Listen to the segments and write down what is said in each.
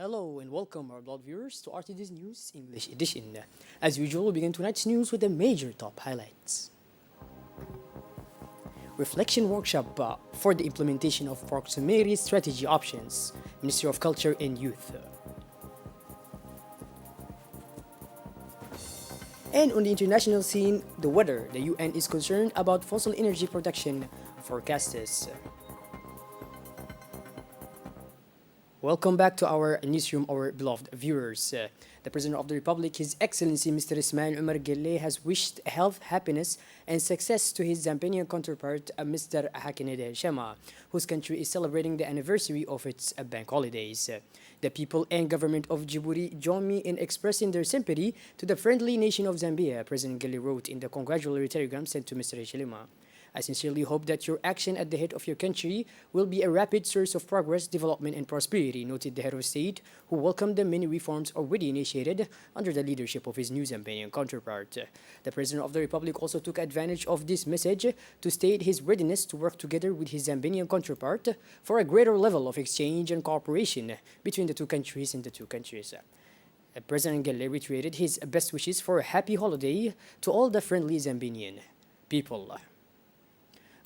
Hello and welcome, our beloved viewers, to RTD's News English Edition. As usual, we begin tonight's news with the major top highlights. Reflection workshop for the implementation of proximity strategy options, Ministry of Culture and Youth. And on the international scene, the weather. The UN is concerned about fossil energy production forecasts. Welcome back to our newsroom, our beloved viewers. The President of the Republic, His Excellency Mr. Ismail Omar Guelleh, has wished health, happiness, and success to his Zambian counterpart, Mr. Hakainde Hichilema, whose country is celebrating the anniversary of its bank holidays. The people and government of Djibouti join me in expressing their sympathy to the friendly nation of Zambia, President Guelleh wrote in the congratulatory telegram sent to Mr. Hichilema. I sincerely hope that your action at the head of your country will be a rapid source of progress, development, and prosperity, noted the head of state, who welcomed the many reforms already initiated under the leadership of his new Zambian counterpart. The President of the Republic also took advantage of this message to state his readiness to work together with his Zambian counterpart for a greater level of exchange and cooperation between the two countries and the two countries. President Guelleh reiterated his best wishes for a happy holiday to all the friendly Zambian people.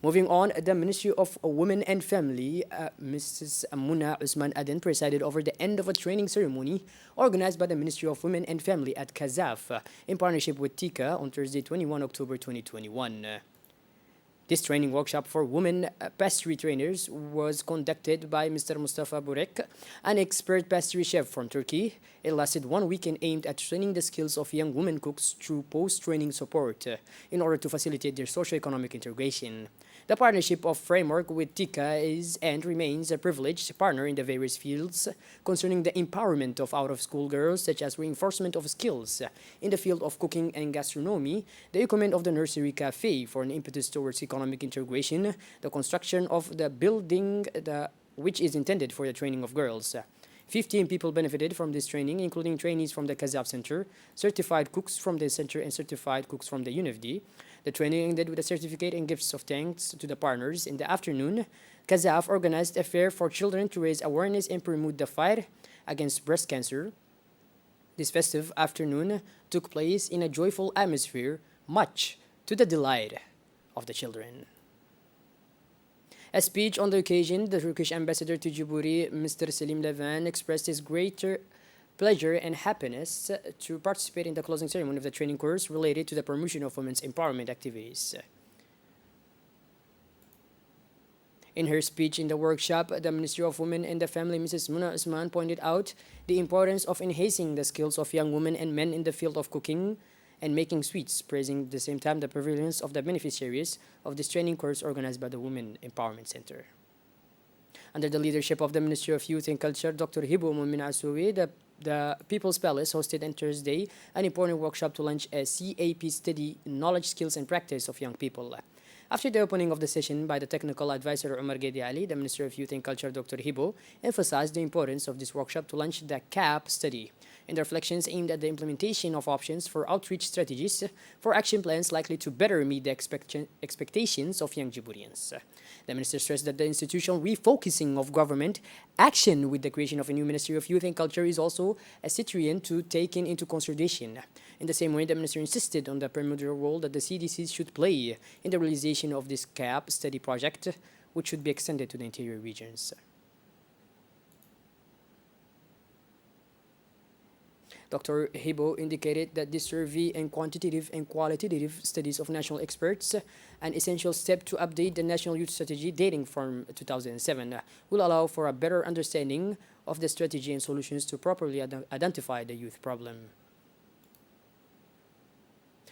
Moving on, the Ministry of Women and Family, Mrs. Muna Usman Aden, presided over the end of a training ceremony organized by the Ministry of Women and Family at Kazaf in partnership with TICA on Thursday, 21 October 2021. This training workshop for women pastry trainers was conducted by Mr. Mustafa Burek, an expert pastry chef from Turkey. It lasted 1 week and aimed at training the skills of young women cooks through post-training support in order to facilitate their socio-economic integration. The partnership of framework with TICA is and remains a privileged partner in the various fields concerning the empowerment of out-of-school girls, such as reinforcement of skills in the field of cooking and gastronomy, the equipment of the nursery cafe for an impetus towards economic integration, the construction of the building which is intended for the training of girls. 15 people benefited from this training, including trainees from the Kazaf Center, certified cooks from the center, and certified cooks from the UNFD. The training ended with a certificate and gifts of thanks to the partners. In the afternoon, Kazaf organized a fair for children to raise awareness and promote the fight against breast cancer. This festive afternoon took place in a joyful atmosphere, much to the delight of the children. A speech on the occasion, the Turkish ambassador to Djibouti, Mr. Selim Levan, expressed his greater pleasure and happiness to participate in the closing ceremony of the training course related to the promotion of women's empowerment activities. In her speech in the workshop, the Ministry of Women and the Family, Mrs. Muna Usman, pointed out the importance of enhancing the skills of young women and men in the field of cooking and making sweets, praising at the same time the prevalence of the beneficiaries of this training course organized by the Women Empowerment Center. Under the leadership of the Ministry of Youth and Culture, Dr. Hibo Mumin Asoui, the People's Palace hosted on Thursday an important workshop to launch a CAP study knowledge, skills, and practice of young people. After the opening of the session by the technical advisor Omar Gedi Ali, the Minister of Youth and Culture, Dr. Hibo, emphasized the importance of this workshop to launch the CAP study and the reflections aimed at the implementation of options for outreach strategies for action plans likely to better meet the expectations of young Djiboutians. The minister stressed that the institutional refocusing of government action with the creation of a new Ministry of Youth and Culture is also a criterion to take into consideration. In the same way, the minister insisted on the primordial role that the CDCs should play in the realization of this CAP study project, which should be extended to the interior regions. Dr. Hibo indicated that this survey and quantitative and qualitative studies of national experts, an essential step to update the national youth strategy dating from 2007, will allow for a better understanding of the strategy and solutions to properly identify the youth problem.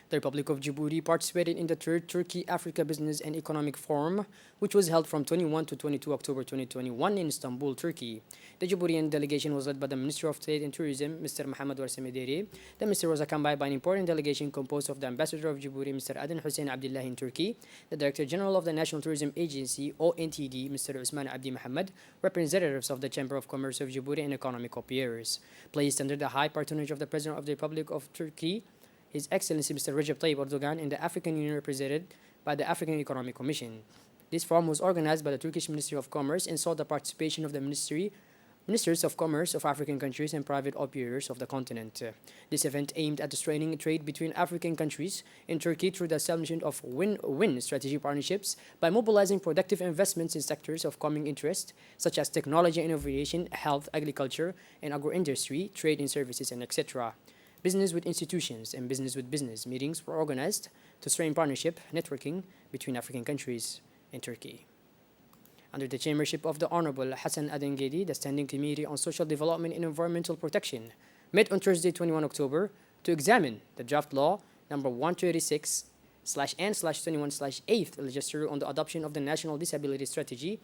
The Republic of Djibouti participated in the third Turkey-Africa Business and Economic Forum, which was held from 21 to 22 October 2021 in Istanbul, Turkey. The Djiboutian delegation was led by the Minister of Trade and Tourism, Mr. Mohamed Warsemederi. The minister was accompanied by an important delegation composed of the Ambassador of Djibouti, Mr. Aden Hussein Abdullah in Turkey, the Director General of the National Tourism Agency, ONTD, Mr. Usman Abdi Mohammed, representatives of the Chamber of Commerce of Djibouti, and economic peers. Placed under the high patronage of the President of the Republic of Turkey, His Excellency Mr. Recep Tayyip Erdogan, and the African Union represented by the African Economic Commission. This forum was organized by the Turkish Ministry of Commerce and saw the participation of the Ministry ministers of commerce of African countries and private operators of the continent. This event aimed at strengthening trade between African countries and Turkey through the establishment of win-win strategic partnerships by mobilizing productive investments in sectors of common interest, such as technology and innovation, health, agriculture, and agro-industry, trade and services, and etc. Business with institutions and business with business meetings were organized to strengthen partnership networking between African countries and Turkey. Under the chairmanship of the Honorable Hassan Adengedi, the Standing Committee on Social Development and Environmental Protection met on Thursday, 21 October, to examine the draft law number 136/N/21/8th Legislature on the adoption of the National Disability Strategy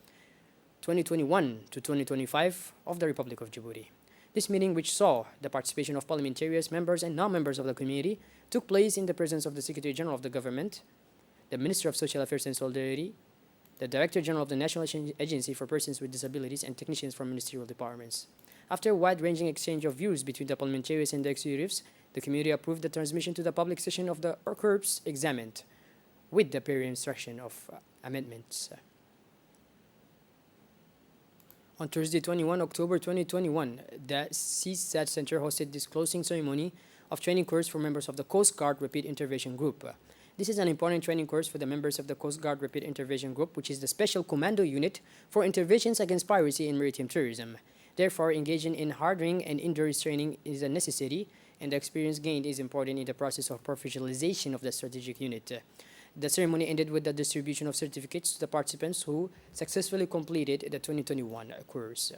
2021 to 2025 of the Republic of Djibouti. This meeting, which saw the participation of parliamentarians, members, and non-members of the committee, took place in the presence of the Secretary General of the Government, the Minister of Social Affairs and Solidarity, the Director General of the National Agency for Persons with Disabilities, and technicians from ministerial departments. After a wide-ranging exchange of views between the parliamentarians and the executives, the committee approved the transmission to the public session of the corpus examined, with the prior instruction of amendments. On Thursday, 21 October 2021, the CSAT Center hosted this closing ceremony of training course for members of the Coast Guard Rapid Intervention Group. This is an important training course for the members of the Coast Guard Rapid Intervention Group, which is the special commando unit for interventions against piracy and maritime tourism. Therefore, engaging in hardening and endurance training is a necessity, and the experience gained is important in the process of professionalization of the strategic unit. The ceremony ended with the distribution of certificates to the participants who successfully completed the 2021 course.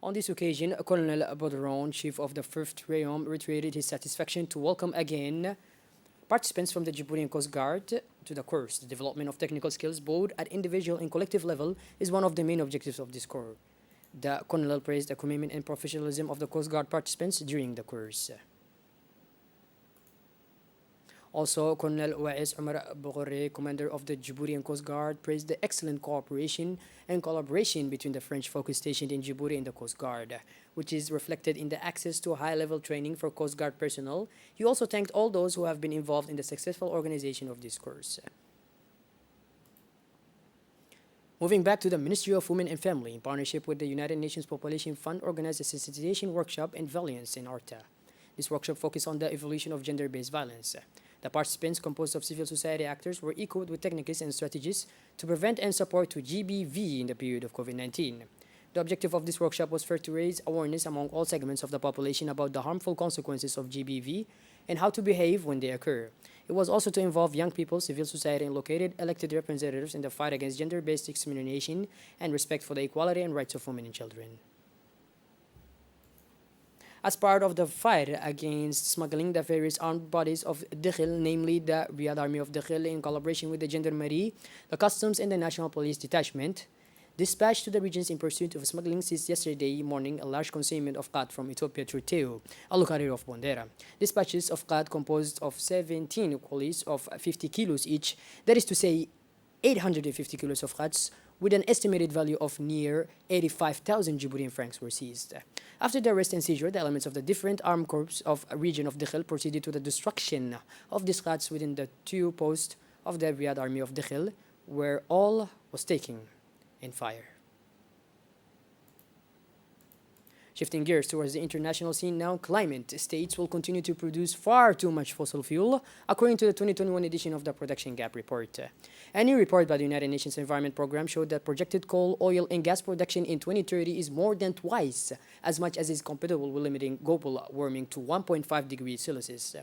On this occasion, Colonel Baudron, chief of the 1st Rayom, reiterated his satisfaction to welcome again participants from the Djiboutian Coast Guard to the course. The development of technical skills, both at individual and collective level, is one of the main objectives of this course. The Colonel praised the commitment and professionalism of the Coast Guard participants during the course. Also, Colonel Ouais Omar Boghoré, commander of the Djiboutian Coast Guard, praised the excellent cooperation and collaboration between the French focus stationed in Djibouti and the Coast Guard, which is reflected in the access to high-level training for Coast Guard personnel. He also thanked all those who have been involved in the successful organization of this course. Moving back to the Ministry of Women and Family, in partnership with the United Nations Population Fund, organized a sensitization workshop in Valiance in Orta. This workshop focused on the evolution of gender-based violence. The participants, composed of civil society actors, were equipped with techniques and strategies to prevent and support to GBV in the period of COVID-19. The objective of this workshop was first to raise awareness among all segments of the population about the harmful consequences of GBV and how to behave when they occur. It was also to involve young people, civil society, and located elected representatives in the fight against gender-based discrimination and respect for the equality and rights of women and children. As part of the fight against smuggling, the various armed bodies of Dakhil, namely the Riyadh Army of Dakhil in collaboration with the Gendarmerie, the Customs, and the National Police Detachment, dispatched to the regions in pursuit of smuggling seized yesterday morning a large consignment of khat from Ethiopia through Teo, a locality of Bondera. Dispatches of khat composed of 17 qualities of 50 kilos each, that is to say 850 kilos of khats, with an estimated value of near 85,000 Djiboutian francs were seized. After the arrest and seizure, the elements of the different armed corps of a region of Dakhil proceeded to the destruction of these khats within the 2 posts of the Riyadh Army of Dakhil, where all was taken in fire. Shifting gears towards the international scene now, climate states will continue to produce far too much fossil fuel, according to the 2021 edition of the Production Gap Report. A new report by the United Nations Environment Programme showed that projected coal, oil, and gas production in 2030 is more than twice as much as is compatible with limiting global warming to 1.5 degrees Celsius.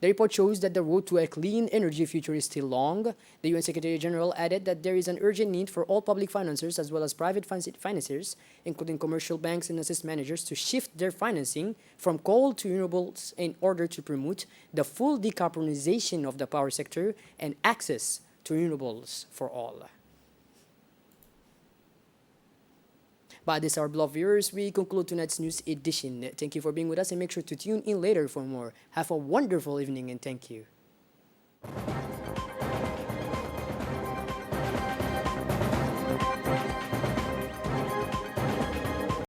The report shows that the road to a clean energy future is still long. The UN Secretary General added that there is an urgent need for all public financiers as well as private financiers, including commercial banks and asset managers, to shift their financing from coal to renewables in order to promote the full decarbonization of the power sector and access to renewables for all. By this, our beloved viewers, we conclude tonight's news edition. Thank you for being with us and make sure to tune in later for more. Have a wonderful evening and thank you.